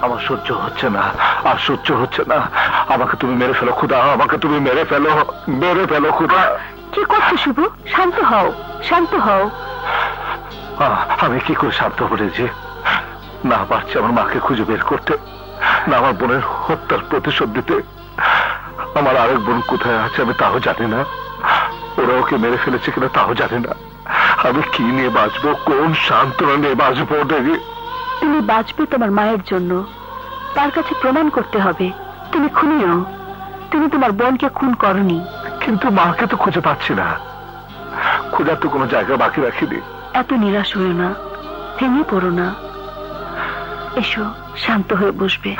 আমার সহ্য হচ্ছে না, আর সহ্য হচ্ছে না। আমাকে তুমি মেরে ফেলো খুদা, আমাকে তুমি মেরে ফেলো, মেরে ফেলো খুদা। কি করছো শুভ? শান্ত হও, শান্ত হও। আমি কি করে শান্ত করেছি? না পারছি আমার মাকে খুঁজে বের করতে, না আমার বোনের হত্যার প্রতিশোধ দিতে। আমার আরেক বোন কোথায় আছে আমি তাও জানি না, ওরা ওকে মেরে ফেলেছে কিনা তাও জানি না। আমি কি নিয়ে বাঁচবো, কোন সান্ত্বনা নিয়ে বাঁচবো? তুমি বাঁচবে তোমার মায়ের জন্য, তার কাছে প্রমাণ করতে হবে তুমি খুনি নও, তুমি তোমার বোনকে খুন করনি। কিন্তু মাকে তো খুঁজে পাচ্ছি না, খোঁজার তো কোনো জায়গা বাকি রাখিনি। এত নিরাশ হয়েও না, ভেঙে পড়ো না, এসো শান্ত হয়ে বসবে।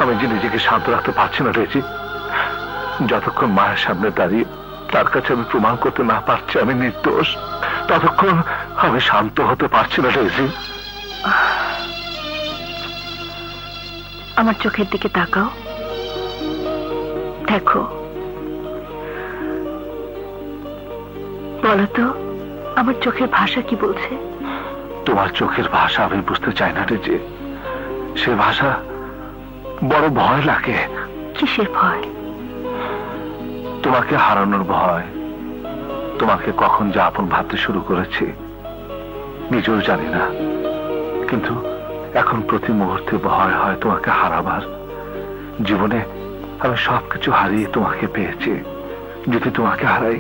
আমি যে নিজেকে শান্ত রাখতে পারছি না রেজি। যতক্ষণ মায়ের সামনে দাঁড়িয়ে তার কাছে আমি প্রমাণ করতে না পারছি আমি নির্দোষ, ততক্ষণ আমি শান্ত হতে পারছি না রেজি। আমার চোখের দিকে তাকাও, দেখো। বলো তো আমার চোখের ভাষা কি বলছে? তোমার চোখের ভাষা আমি বুঝতে চাই না রেজি, সে ভাষা বড় ভয় লাগে। কিসের ভয়? তোমাকে হারানোর ভয়। তোমাকে কখন যে আপন ভাবতে শুরু করেছি নিজেও জানি না, কিন্তু এখন প্রতি মুহূর্তে ভয় হয় তোমাকে হারাবার। জীবনে আমি সবকিছু হারিয়ে তোমাকে পেয়েছি, যদি তোমাকে হারাই।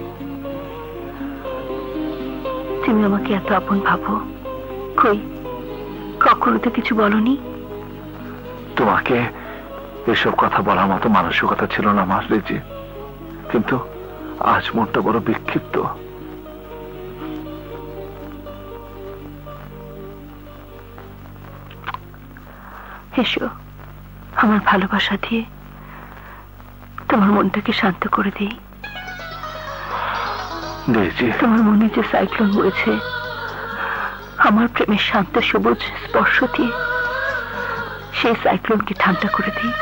তুমি আমাকে এত আপন ভাবো, কই কখনো তো কিছু বলনি। তোমাকে এসব কথা বলার মতো মানসিকতা ছিল না আমার রেজি, কিন্তু আজ মনটা বড় বিক্ষিপ্ত। এসো আমার ভালোবাসা দিয়ে তোমার মনটাকে শান্ত করে দিই। তোমার মনে যে সাইক্লোন বয়েছে, আমার প্রেমের শান্ত সবুজ স্পর্শ দিয়ে সেই সাইক্লোনকে ঠান্ডা করে দিই।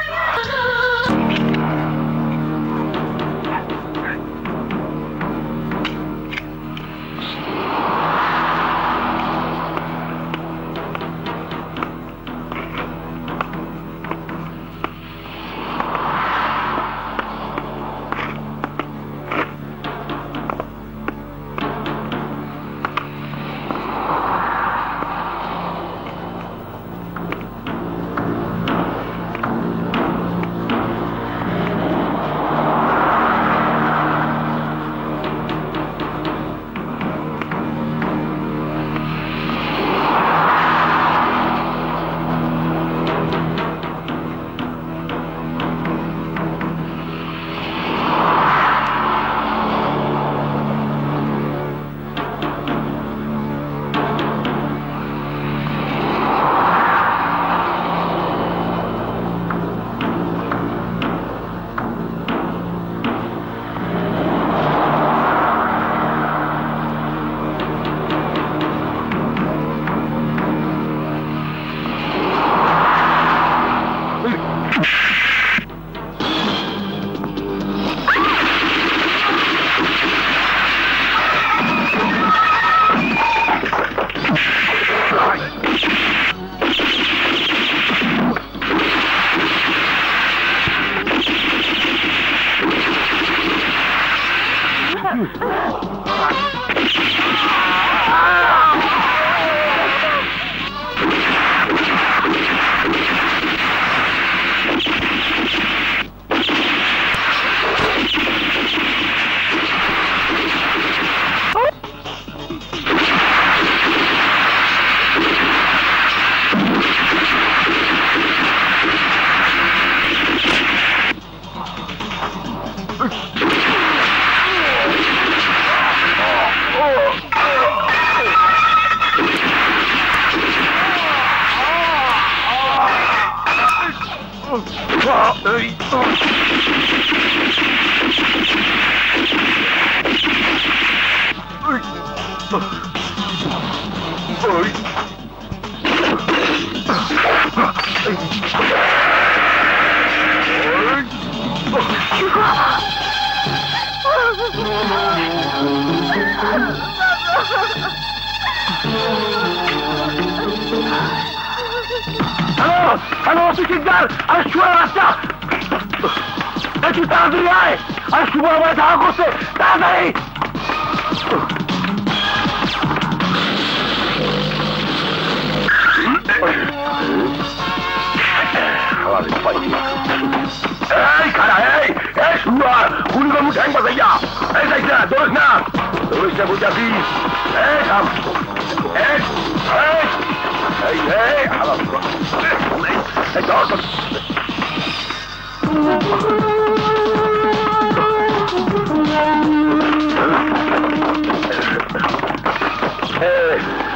হ্যালো হ্যালো অফিসার, আরে শুয়ার বাচ্চা, তুই তাড়াতাড়ি আয়, আরে শুভ আমার দেখা করছে, তাড়াতাড়ি। এই খারা, এই শুয়ার গুলি করবো ঠ্যাং বাজাইয়া, এই যাইস না, দৌড়িস না, দৌড়িস না বুঝাবি, এই থাম, এই এই এই এই হালা, এই ধর ধর।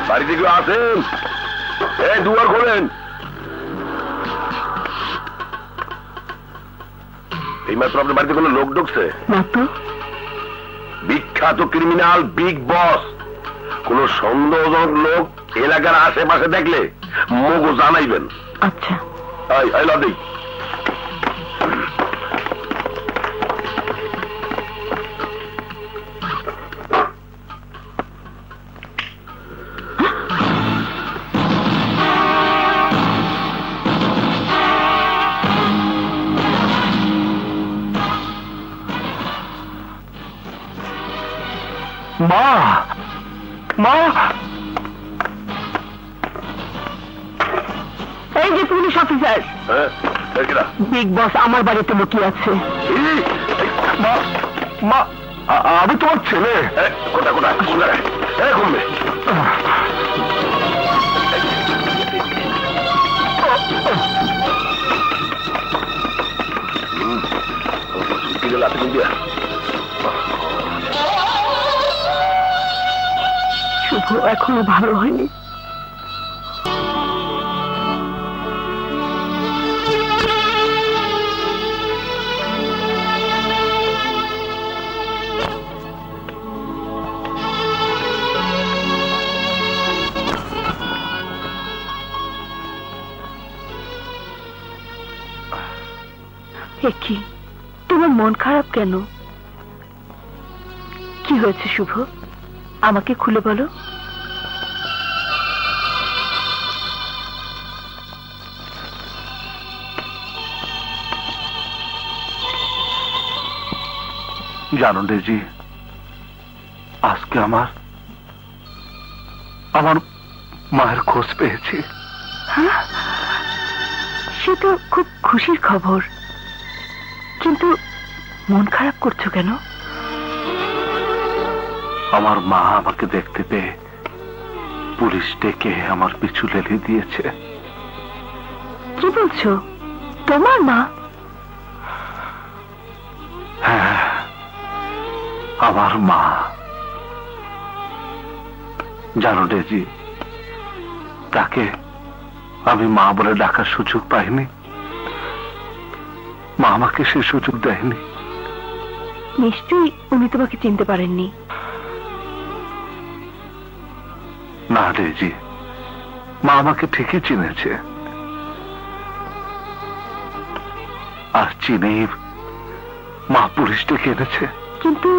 বাড়িতে কেউ আছেন? এই দুয়ার খোলেন। এইমাত্র আপনার বাড়িতে কোনো লোক ঢুকছে? না তো। বিখ্যাত ক্রিমিনাল বিগ বস, কোন সন্দেহজনক লোক এলাকার আশেপাশে দেখলে মগো জানাইবেন। আচ্ছা। এই লদি মা, মা, এই যে পুলিশ অফিসার, বিগ বস আমার বাড়িতে লুকিয়ে আছে। মা, মা, আমি তোমার ছেলে। কোথায় কোথায় কোথায়? ঘুমবে শুভ এখনো ভালো হয়নি। কি তোমার মন খারাপ কেন? কি হয়েছে শুভ, আমাকে খুলে বলো। জানো রেজি, আজকে আমার মায়ের খোঁজ পেয়েছি। হ্যাঁ, সে তো খুব খুশির খবর, কিন্তু মন খারাপ করছো কেন? আমার মা আমাকে দেখতে পেয়ে পুলিশ ডেকে আমার পিছু লেলি দিয়েছে। কি বলছো? তোমার মা? হ্যাঁ, আমার মা। জানো রেজি, তাকে আমি মা বলে ডাকার সুযোগ পাইনি, মা আমাকে সে সুযোগ দেয়নি। নিশ্চয়ই উনি তোমাকে চিনতে পারেননি। না রেজি, মা আমাকে ঠিকই চিনেছে, আর চিনেই মা পুলিশ ডেকে এনেছে। কিন্তু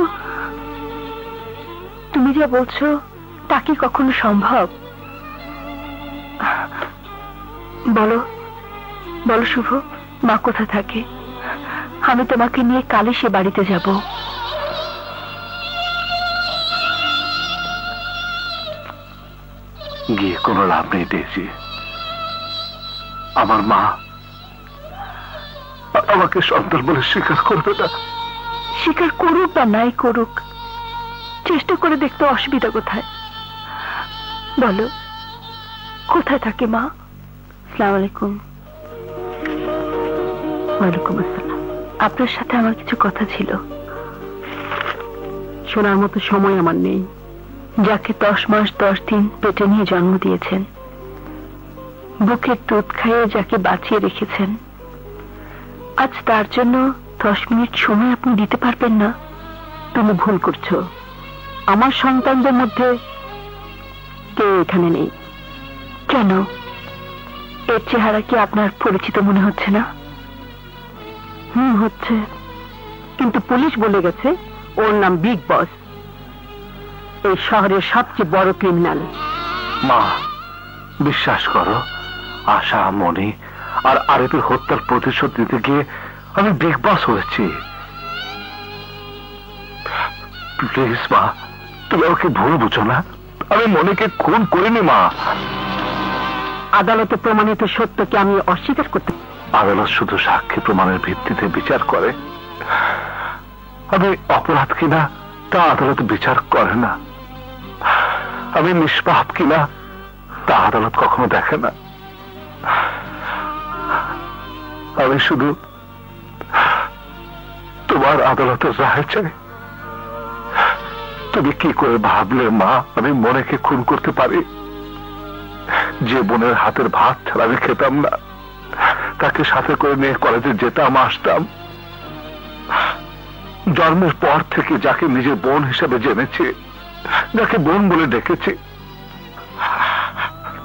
তুমি যা বলছো তা কি কখনো সম্ভব? বলো বলো শুভ, মা কোথায় থাকে? আমি তোমাকে নিয়ে কালই সে বাড়িতে যাব। গিয়ে কোনো লাভ নেই ডেজি, আমার মা আমাকে সন্তান বলে স্বীকার করবে না। স্বীকার করুক বা নাই করুক, চেষ্টা করে দেখতে অসুবিধা কোথায়? বলো কোথায় থাকে মা? আসসালামু আলাইকুম। ওয়ালাইকুম আসসালাম। আপনার সাথে আমার কিছু কথা ছিল। শোনার মতো সময় আমার নেই। যাকে 10 মাস 10 দিন পেটে নিয়ে জন্ম দিয়েছেন, বুকের দুধ খাইয়ে যাকে বাঁচিয়ে রেখেছেন, আজ তার জন্য 10 মিনিট সময় আপনি দিতে পারবেন না? তুমি ভুল করছো। আমার সন্তানদের মধ্যে কেউ এখানে নেই। কেন? এর চেহারা কি আপনার পরিচিত মনে হচ্ছে না? হচ্ছে, কিন্তু পুলিশ বলে গেছে ওর নাম বিগ বস, এই শহরের সবচেয়ে বড় ক্রিমিনাল। মা বিশ্বাস করো, আশা, মনি আর আরিফের হত্যার প্রতিশোধ দিতে গিয়ে আমি বিগ বস হয়েছি। প্লিজ মা, তুমি আমাকে ভুল বুঝো না। আমি মনিকে খুন করিনি মা। আদালতে প্রমাণিত সত্যকে আমি অস্বীকার করতে। আদালত শুধু সাক্ষী প্রমাণের ভিত্তিতে বিচার করে। আমি অপরাধ কিনা তা আদালত বিচার করে না। আমি নিষ্পাপ কিনা তা আদালত কখনো দেখে না। আমি শুধু তোমার আদালতের রায় চাই। তুমি কি করে ভাবলে মা আমি মনেকে খুন করতে পারি? যে বোনের হাতের ভাত ছাড়া আমি খেতাম না, তাকে সাথে করে নিয়ে কলেজে যেতাম আসতাম। জন্মের পর থেকে যাকে নিজের বোন হিসেবে জেনেছি, যাকে বোন বলে ডেকেছি,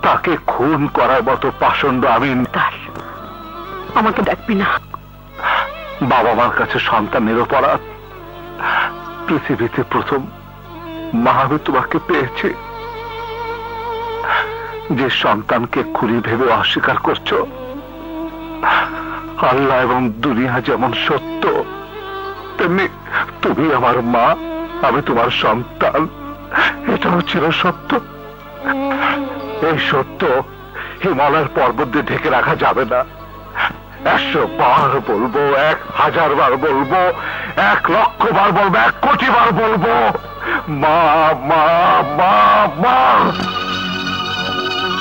তাকে খুন করার মতো পাষণ্ড আমি। আমাকে ডাকবি না। বাবা মার কাছে সন্তান নিরপরাধ। পৃথিবীতে প্রথম মা আমি তোমাকে পেয়েছি। যে সন্তানকে খুনি ভেবে অস্বীকার করছো, আল্লাহ এবং দুনিয়া যেমন সত্য, তেমনি তুমি আমার মা, আমি তোমার সন্তান। এটাও ছিল সত্য। এই সত্য হিমালয়ের পর্বত দিয়ে ঢেকে রাখা যাবে না। 100 বার বলবো, 1000 বার বলবো, 1 লক্ষ বার বলবো, 1 কোটি বার বলবো, মা মা মা মা।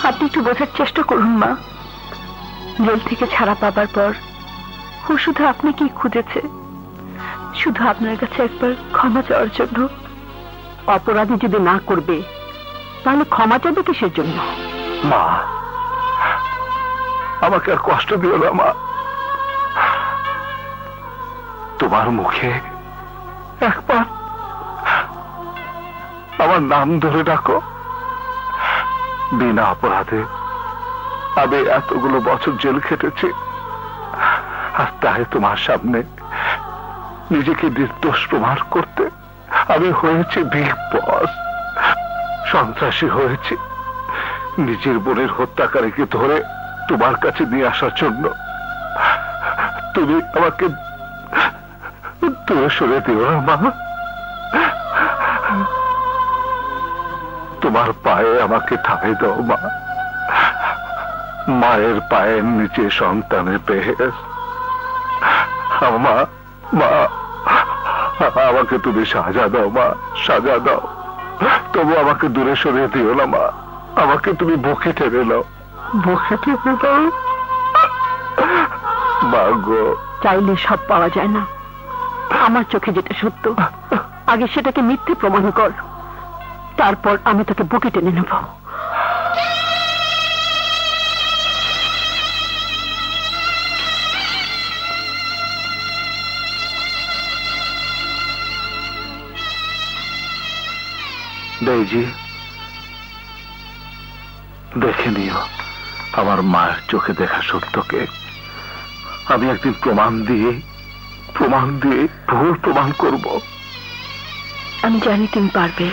আপনি একটু বোঝার চেষ্টা করুন মা। জেল থেকে ছাড়া পাবার পর ও শুধু আপনাকে খুঁজেছে, শুধু আপনার কাছে একবার ক্ষমা চাওয়ার জন্য। অপরাধী যদি না করবে তাহলে ক্ষমা চাইবে কিসের জন্য? মা, আমাকে আর কষ্ট দিও না মা। তোমার মুখে একবার আমার নাম ধরে ডাকো। বিনা অপরাধে আমি এতগুলো বছর জেল খেটেছি, আর তাই তোমার সামনে নিজেকে নির্দোষ প্রমাণ করতে আমি হয়েছি বিগ বস। সন্ত্রাসী হয়েছি নিজের বোনের হত্যাকারীকে ধরে তোমার কাছে নিয়ে আসার জন্য। তুমি আমাকে দূরে সরে দিও না মা। তোমার পায়ে আমাকে ঠাঁই দাও মা। মায়ের পায়ের নিচে সন্তানের পেহেস। মা মা, আমাকে তুমি সাজা দাও মা, সাজা দাও। তবু আমাকে দূরে সরিয়ে দিও না মা। আমাকে তুমি বুকে টেনে নাও, বুকে টেনে দাও মা গো। চাইলে সব পাওয়া যায় না। আমার চোখে যেটা সত্য, আগে সেটাকে মিথ্যে প্রমাণ কর, তারপর আমি তোকে বুকে টেনে নেব। দেইজি, দেখে নিও আমার মায়ের চোখে দেখা সত্যকে। আমি একদিন প্রমাণ দিয়ে ভুল প্রমাণ করব। আমি জানি তুমি পারবে।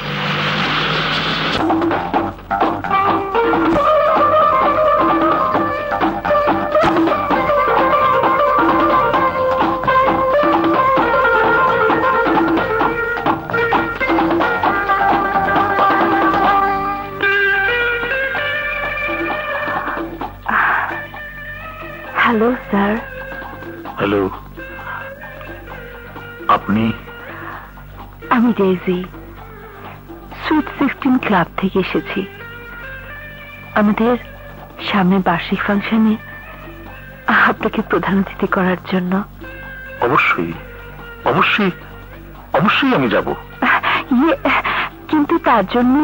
Hello sir. হ্যালো, আপনি? আমি ডেইজি, সুইট 16 ক্লাব থেকে এসেছি। আমাদের সামনে বার্ষিক ফাংশনে আপনাকে প্রধান অতিথি করার জন্য। অবশ্যই অবশ্যই অবশ্যই আমি যাব। কিন্তু তার জন্য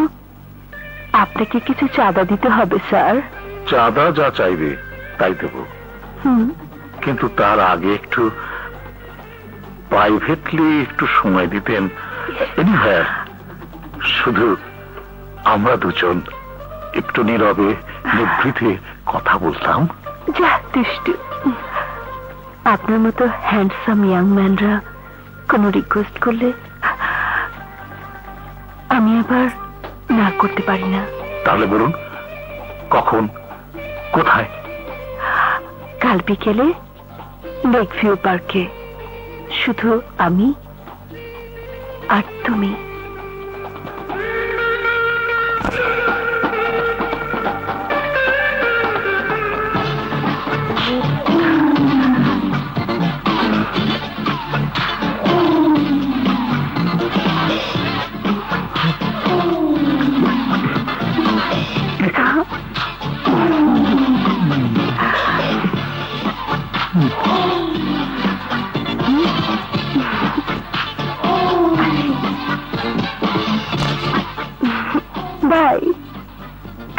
আপনাকে কিছু চাঁদা দিতে হবে স্যার। চাঁদা যা চাইবে তাই দেব, কিন্তু তার আগে একটু প্রাইভেটলি একটু সময় দিতেন। হ্যাঁ, শুধু আমরা দুজন একটু নীরবে নিভৃতে কথা বলতাম। যা দুষ্টু। আপনার মতো হ্যান্ডসাম ইয়াং ম্যানরা কোনো রিকোয়েস্ট করলে আমি আবার না করতে পারি না। তাহলে বলুন, কখন, কোথায়? কাল বিকেলে লেক ভিউ পার্কে, শুধু আমি আর তুমি। বাই,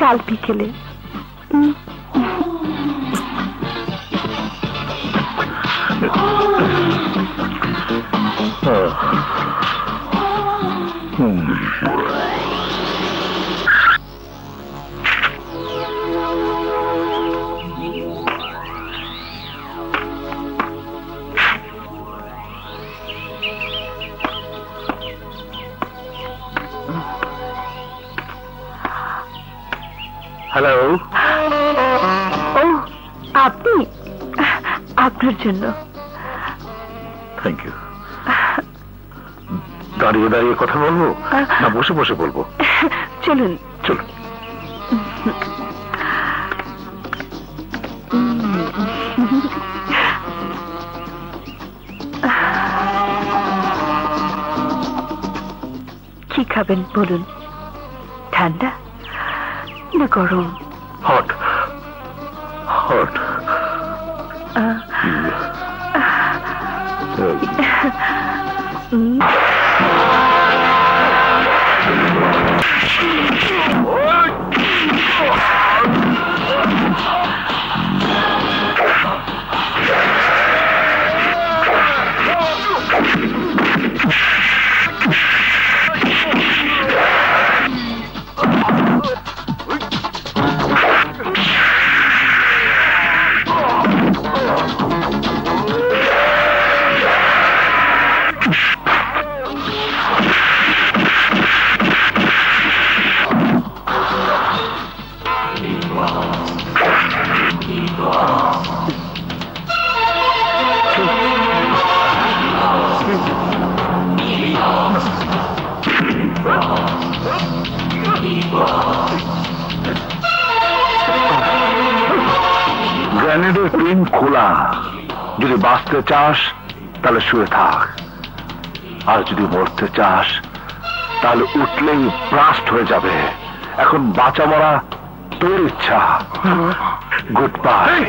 কাল বিকেলে। হ্যালো, ও আপনি, আপনার জন্য। Thank you. দাঁড়িয়ে দাঁড়িয়ে কথা বলবো না বসে বসে বলবো? চলুন চলুন। কি খাবেন বলুন? ঠান্ডা না গরম? Hot hot. গ্রেনেডের পিন খোলা। যদি বাঁচতে চাস তাহলে শুয়ে থাক, আর যদি মরতে চাস তাহলে উঠলেই ব্লাস্ট হয়ে যাবে। এখন বাঁচা মরা তোর ইচ্ছা। Good bye.